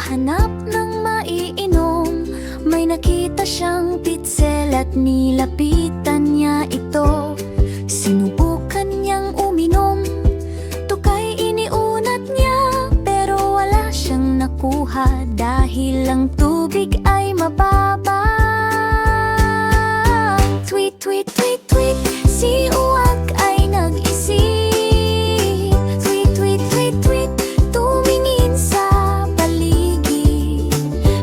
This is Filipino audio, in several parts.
naghahanap ng maiinom. May nakita siyang pitsel at nilapitan niya ito. Sinubukan niyang uminom, tukay iniunat niya, pero wala siyang nakuha dahil ang tubig ay mababa. Tweet, tweet, tweet, tweet, si Uwak ay nag-isip. Tweet, tweet, tweet, tweet, tumingin sa paligid.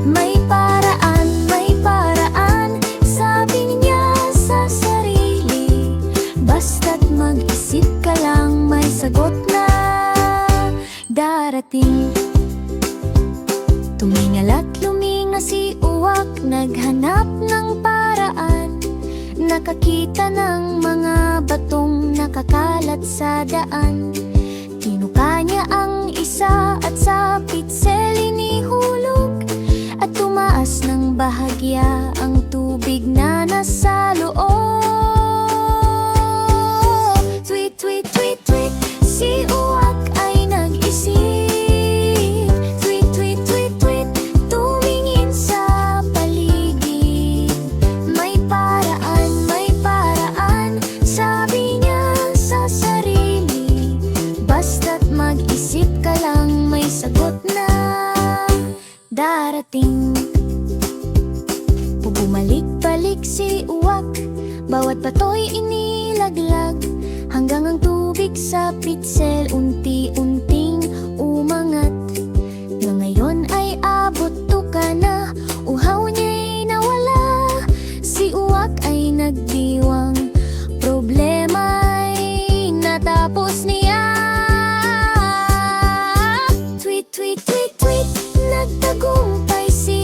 May paraan, sabi niya sa sarili. Basta't mag-isip ka lang, may sagot na darating. Tumingal at luminga si Uwak, naghanap ng paraan. Nakakita ng mga batong nakakalat sa daan. Tinuka niya ang isa at sa pitsel inihulog, at tumaas ng bahagya ang tubig na nasa loob. Tweet, tweet, tweet, tweet, si Uwak ay nag-isip. Tweet, tweet, tweet, tweet, tumingin sa paligid. May paraan, sabi niya sa sarili. Basta't mag-isip ka lang, may sagot na darating. Bumalik-balik si Uwak, bawat bato'y inilaglag, hanggang ang tubig sa pitsel unti-unting umangat. Na ngayon ay abot tuka na, uhaw niya'y nawala. Si Uwak ay nagdiwang, problema'y natapos niya. Tweet, tweet, tweet, tweet, nagtagumpay si